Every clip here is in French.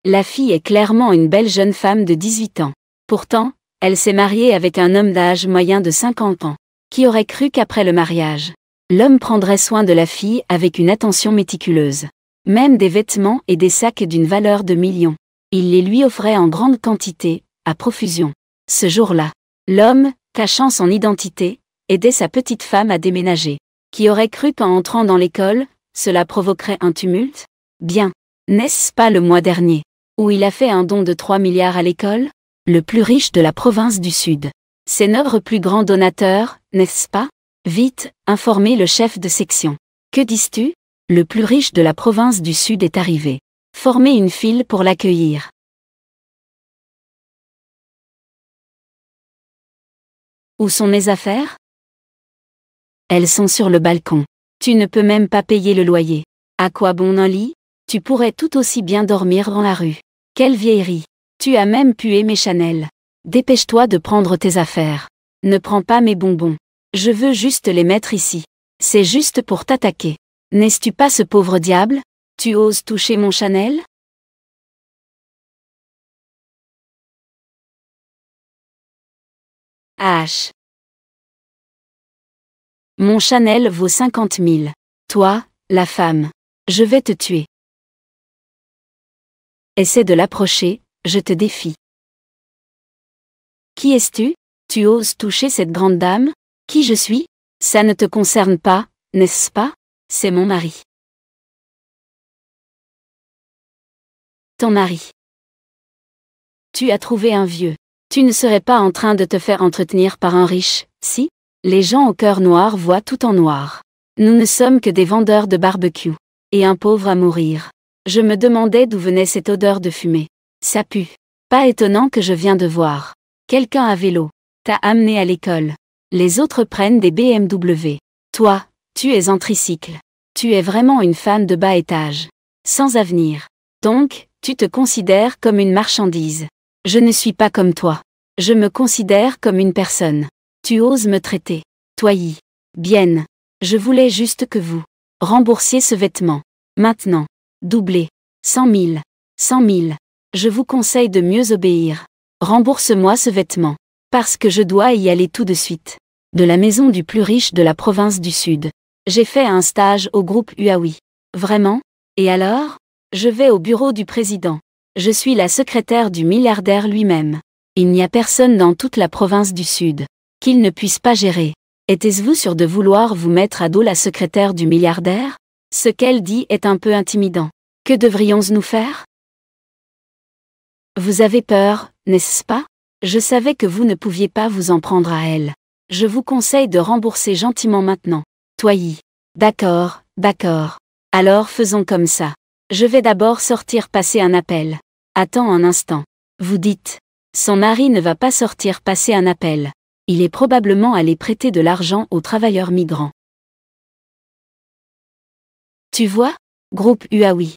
La fille est clairement une belle jeune femme de 18 ans. Pourtant, elle s'est mariée avec un homme d'âge moyen de 50 ans. Qui aurait cru qu'après le mariage, l'homme prendrait soin de la fille avec une attention méticuleuse. Même des vêtements et des sacs d'une valeur de millions. Il les lui offrait en grande quantité, à profusion. Ce jour-là, l'homme, cachant son identité, aidait sa petite femme à déménager. Qui aurait cru qu'en entrant dans l'école, cela provoquerait un tumulte? Bien. N'est-ce pas le mois dernier, où il a fait un don de 3 milliards à l'école? Le plus riche de la province du Sud. C'est notre plus grand donateur, n'est-ce pas? Vite, informez le chef de section. Que dis-tu? Le plus riche de la province du Sud est arrivé. Formez une file pour l'accueillir. Où sont mes affaires? Elles sont sur le balcon. Tu ne peux même pas payer le loyer. À quoi bon un lit? Tu pourrais tout aussi bien dormir dans la rue. Quelle vieillerie! Tu as même pué mes Chanel. Dépêche-toi de prendre tes affaires. Ne prends pas mes bonbons. Je veux juste les mettre ici. C'est juste pour t'attaquer. N'es-tu pas ce pauvre diable? Tu oses toucher mon Chanel? H. Mon Chanel vaut 50 000. Toi, la femme. Je vais te tuer. Essaie de l'approcher, je te défie. Qui es-tu? Tu oses toucher cette grande dame? Qui je suis? Ça ne te concerne pas, n'est-ce pas? C'est mon mari. Ton mari. Tu as trouvé un vieux. Tu ne serais pas en train de te faire entretenir par un riche, si? Les gens au cœur noir voient tout en noir. Nous ne sommes que des vendeurs de barbecue. Et un pauvre à mourir. Je me demandais d'où venait cette odeur de fumée. Ça pue. Pas étonnant que je viens de voir. Quelqu'un à vélo. T'a amené à l'école. Les autres prennent des BMW. Toi, tu es en tricycle. Tu es vraiment une femme de bas étage. Sans avenir. Donc, tu te considères comme une marchandise. Je ne suis pas comme toi. Je me considère comme une personne. Tu oses me traiter. Toyi. Bien. Je voulais juste que vous remboursiez ce vêtement. Maintenant. Doublé. 100 000. 100 000. Je vous conseille de mieux obéir. Rembourse-moi ce vêtement. Parce que je dois y aller tout de suite. De la maison du plus riche de la province du Sud. J'ai fait un stage au groupe Huawei. Vraiment? Et alors? Je vais au bureau du président. Je suis la secrétaire du milliardaire lui-même. Il n'y a personne dans toute la province du Sud qu'il ne puisse pas gérer. Êtes-vous sûr de vouloir vous mettre à dos la secrétaire du milliardaire? Ce qu'elle dit est un peu intimidant. Que devrions-nous faire? Vous avez peur, n'est-ce pas? Je savais que vous ne pouviez pas vous en prendre à elle. Je vous conseille de rembourser gentiment maintenant. Toyi. D'accord, d'accord. Alors faisons comme ça. Je vais d'abord sortir passer un appel. Attends un instant. Vous dites. Son mari ne va pas sortir passer un appel. Il est probablement allé prêter de l'argent aux travailleurs migrants. Tu vois? Groupe Huawei.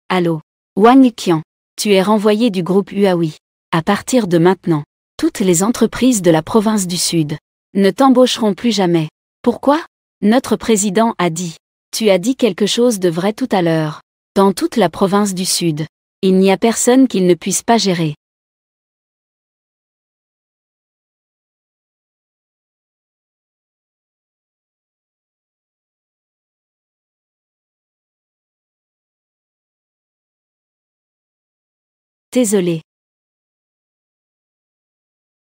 Allô? Wang Qian. Tu es renvoyé du groupe Huawei. À partir de maintenant, toutes les entreprises de la province du Sud ne t'embaucheront plus jamais. Pourquoi? Notre président a dit. Tu as dit quelque chose de vrai tout à l'heure. Dans toute la province du Sud, il n'y a personne qu'il ne puisse pas gérer. Désolé.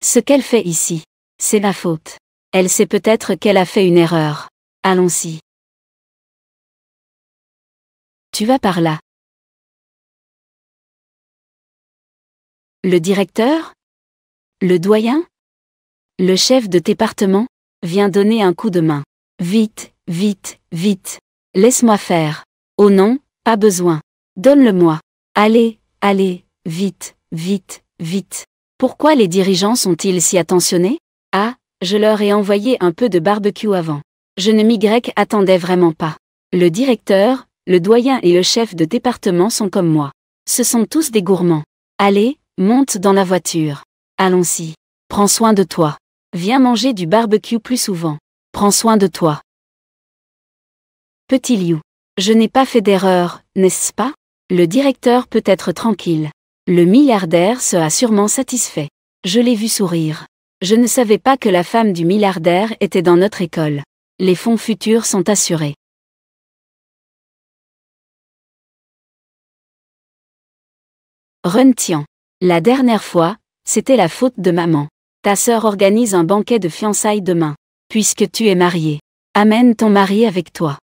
Ce qu'elle fait ici, c'est ma faute. Elle sait peut-être qu'elle a fait une erreur. Allons-y. Tu vas par là. Le directeur? Le doyen? Le chef de département? Viens donner un coup de main. Vite, vite, vite. Laisse-moi faire. Oh non, pas besoin. Donne-le-moi. Allez, allez, vite, vite, vite. Pourquoi les dirigeants sont-ils si attentionnés? Ah, je leur ai envoyé un peu de barbecue avant. Je ne m'y attendais vraiment pas. Le directeur, le doyen et le chef de département sont comme moi. Ce sont tous des gourmands. Allez, monte dans la voiture. Allons-y. Prends soin de toi. Viens manger du barbecue plus souvent. Prends soin de toi. Petit Liu. Je n'ai pas fait d'erreur, n'est-ce pas? Le directeur peut être tranquille. Le milliardaire se a sûrement satisfait. Je l'ai vu sourire. Je ne savais pas que la femme du milliardaire était dans notre école. Les fonds futurs sont assurés. Ren Tian. La dernière fois, c'était la faute de maman. Ta sœur organise un banquet de fiançailles demain. Puisque tu es marié, amène ton mari avec toi.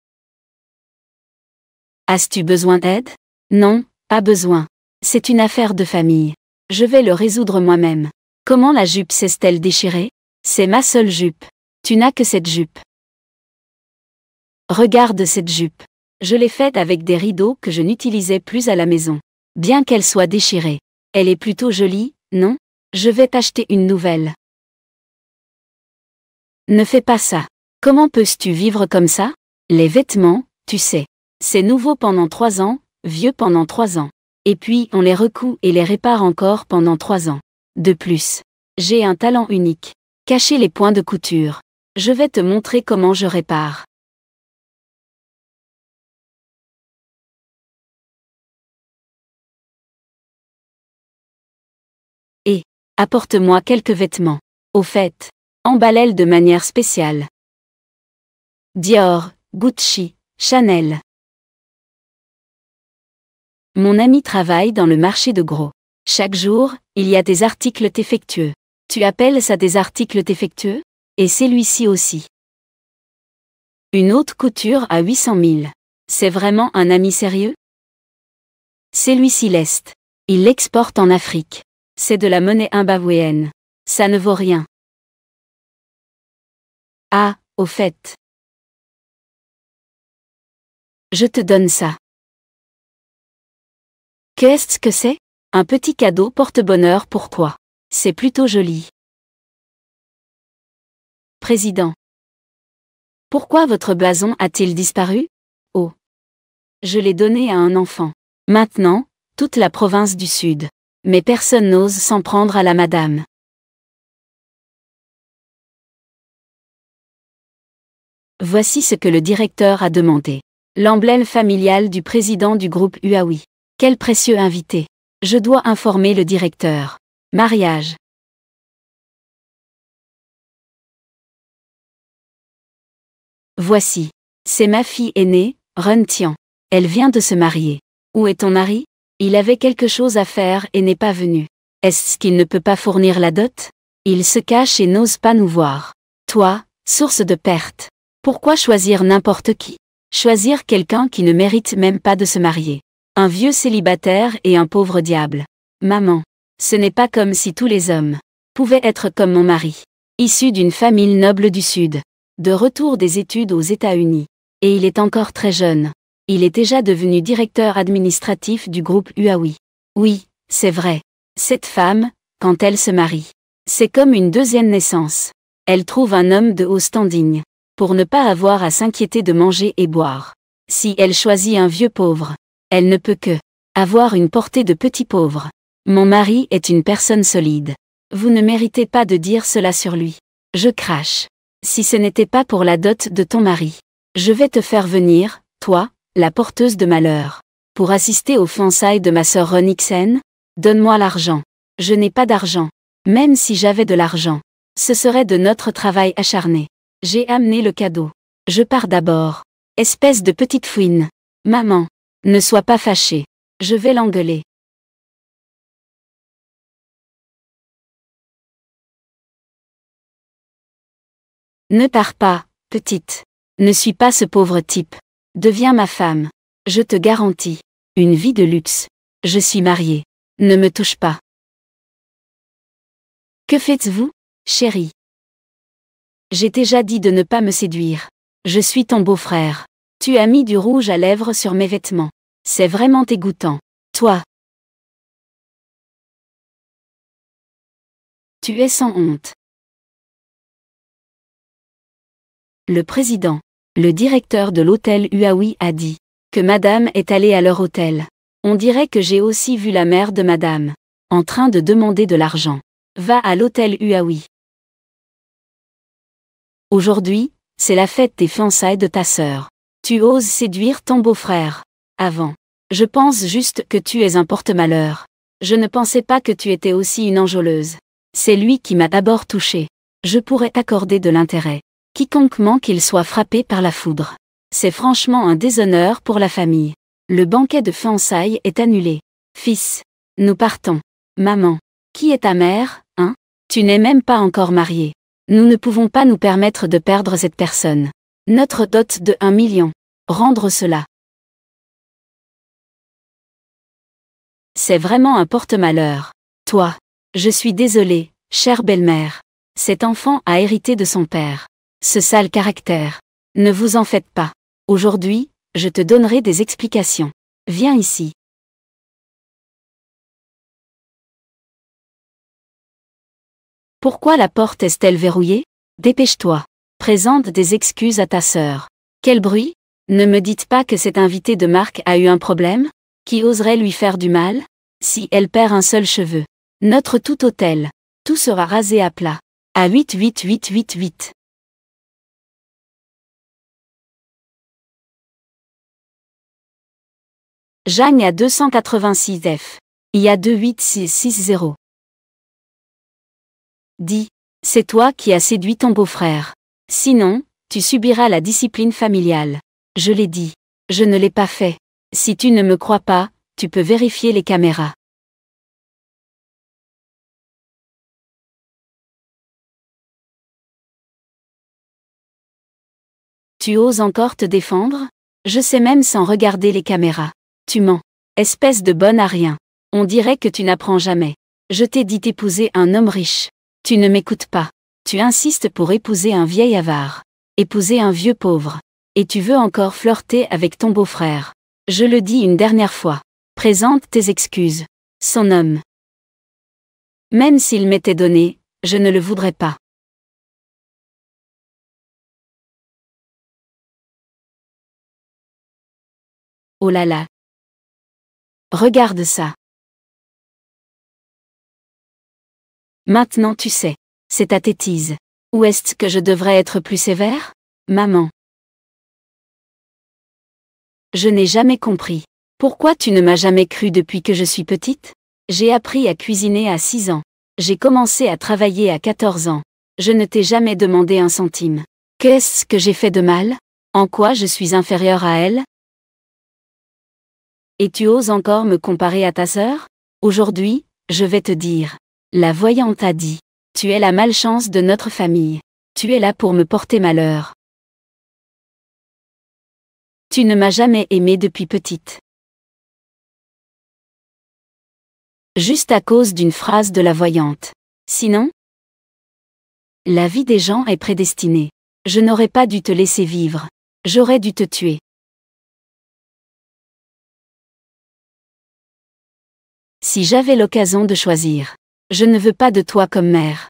As-tu besoin d'aide? Non, pas besoin. C'est une affaire de famille. Je vais le résoudre moi-même. Comment la jupe s'est-elle déchirée? C'est ma seule jupe. Tu n'as que cette jupe. Regarde cette jupe. Je l'ai faite avec des rideaux que je n'utilisais plus à la maison. Bien qu'elle soit déchirée. Elle est plutôt jolie, non? Je vais t'acheter une nouvelle. Ne fais pas ça. Comment peux-tu vivre comme ça? Les vêtements, tu sais. C'est nouveau pendant 3 ans, vieux pendant 3 ans. Et puis on les recoud et les répare encore pendant 3 ans. De plus, j'ai un talent unique. Cacher les points de couture. Je vais te montrer comment je répare. Et, apporte-moi quelques vêtements. Au fait, emballe-les de manière spéciale. Dior, Gucci, Chanel. Mon ami travaille dans le marché de gros. Chaque jour, il y a des articles défectueux. Tu appelles ça des articles défectueux? Et celui-ci aussi. Une haute couture à 800 000. C'est vraiment un ami sérieux? Celui-ci l'est. Il l'exporte en Afrique. C'est de la monnaie zimbabwéenne. Ça ne vaut rien. Ah, au fait. Je te donne ça. Qu'est-ce que c'est? Un petit cadeau porte-bonheur, pourquoi? C'est plutôt joli. Président. Pourquoi votre blason a-t-il disparu? Oh. Je l'ai donné à un enfant. Maintenant, toute la province du Sud. Mais personne n'ose s'en prendre à la madame. Voici ce que le directeur a demandé. L'emblème familial du président du groupe Huawei. Quel précieux invité. Je dois informer le directeur. Mariage. Voici. C'est ma fille aînée, Ren Tian. Elle vient de se marier. Où est ton mari? Il avait quelque chose à faire et n'est pas venu. Est-ce qu'il ne peut pas fournir la dot? Il se cache et n'ose pas nous voir. Toi, source de perte. Pourquoi choisir n'importe qui? Choisir quelqu'un qui ne mérite même pas de se marier. Un vieux célibataire et un pauvre diable. Maman. Ce n'est pas comme si tous les hommes pouvaient être comme mon mari. Issu d'une famille noble du Sud. De retour des études aux États-Unis. Et il est encore très jeune. Il est déjà devenu directeur administratif du groupe Huawei. Oui, c'est vrai. Cette femme, quand elle se marie, c'est comme une deuxième naissance. Elle trouve un homme de haut standing. Pour ne pas avoir à s'inquiéter de manger et boire. Si elle choisit un vieux pauvre, elle ne peut que avoir une portée de petit pauvre. Mon mari est une personne solide. Vous ne méritez pas de dire cela sur lui. Je crache. Si ce n'était pas pour la dot de ton mari, je vais te faire venir, toi, la porteuse de malheur. Pour assister aux fiançailles de ma sœur Ronixen, donne-moi l'argent. Je n'ai pas d'argent. Même si j'avais de l'argent, ce serait de notre travail acharné. J'ai amené le cadeau. Je pars d'abord. Espèce de petite fouine. Maman. Ne sois pas fâchée. Je vais l'engueuler. Ne pars pas, petite. Ne suis pas ce pauvre type. Deviens ma femme. Je te garantis. Une vie de luxe. Je suis mariée. Ne me touche pas. Que faites-vous, chérie? J'ai déjà dit de ne pas me séduire. Je suis ton beau-frère. Tu as mis du rouge à lèvres sur mes vêtements. C'est vraiment dégoûtant. Toi. Tu es sans honte. Le président, le directeur de l'hôtel Huawei a dit que madame est allée à leur hôtel. On dirait que j'ai aussi vu la mère de madame en train de demander de l'argent. Va à l'hôtel Huawei. Aujourd'hui, c'est la fête des fiançailles de ta sœur. Tu oses séduire ton beau-frère. Avant. Je pense juste que tu es un porte-malheur. Je ne pensais pas que tu étais aussi une enjôleuse. C'est lui qui m'a d'abord touché. Je pourrais t'accorder de l'intérêt. Quiconquement qu'il soit frappé par la foudre. C'est franchement un déshonneur pour la famille. Le banquet de fiançailles est annulé. Fils, nous partons. Maman, qui est ta mère, hein? Tu n'es même pas encore marié. Nous ne pouvons pas nous permettre de perdre cette personne. Notre dot de 1 million. Rendre cela. C'est vraiment un porte-malheur. Toi. Je suis désolée, chère belle-mère. Cet enfant a hérité de son père. Ce sale caractère. Ne vous en faites pas. Aujourd'hui, je te donnerai des explications. Viens ici. Pourquoi la porte est-elle verrouillée? Dépêche-toi. Présente des excuses à ta sœur. Quel bruit? Ne me dites pas que cet invité de marque a eu un problème? Qui oserait lui faire du mal? Si elle perd un seul cheveu. Notre tout hôtel. Tout sera rasé à plat. À 88888. Jagne à 286 F. Il y a 28660. Dis. C'est toi qui as séduit ton beau-frère. Sinon, tu subiras la discipline familiale. Je l'ai dit. Je ne l'ai pas fait. Si tu ne me crois pas, tu peux vérifier les caméras. Tu oses encore te défendre? Je sais même sans regarder les caméras. Tu mens. Espèce de bonne à rien. On dirait que tu n'apprends jamais. Je t'ai dit d'épouser un homme riche. Tu ne m'écoutes pas. Tu insistes pour épouser un vieil avare. Épouser un vieux pauvre. Et tu veux encore flirter avec ton beau-frère. Je le dis une dernière fois. Présente tes excuses. Son homme. Même s'il m'était donné, je ne le voudrais pas. Oh là là. Regarde ça. Maintenant tu sais. C'est ta tétise. Où est-ce que je devrais être plus sévère? Maman. Je n'ai jamais compris. Pourquoi tu ne m'as jamais cru depuis que je suis petite? J'ai appris à cuisiner à 6 ans. J'ai commencé à travailler à 14 ans. Je ne t'ai jamais demandé un centime. Qu'est-ce que j'ai fait de mal? En quoi je suis inférieure à elle? Et tu oses encore me comparer à ta sœur? Aujourd'hui, je vais te dire. La voyante a dit. Tu es la malchance de notre famille. Tu es là pour me porter malheur. Tu ne m'as jamais aimée depuis petite. Juste à cause d'une phrase de la voyante. Sinon, la vie des gens est prédestinée. Je n'aurais pas dû te laisser vivre. J'aurais dû te tuer. Si j'avais l'occasion de choisir. Je ne veux pas de toi comme mère.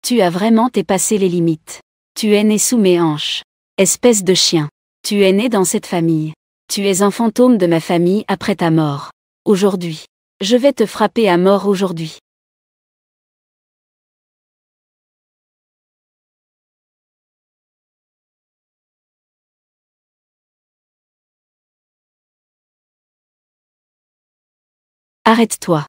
Tu as vraiment dépassé les limites. Tu es né sous mes hanches. Espèce de chien. Tu es né dans cette famille. Tu es un fantôme de ma famille après ta mort. Aujourd'hui. Je vais te frapper à mort aujourd'hui. Arrête-toi.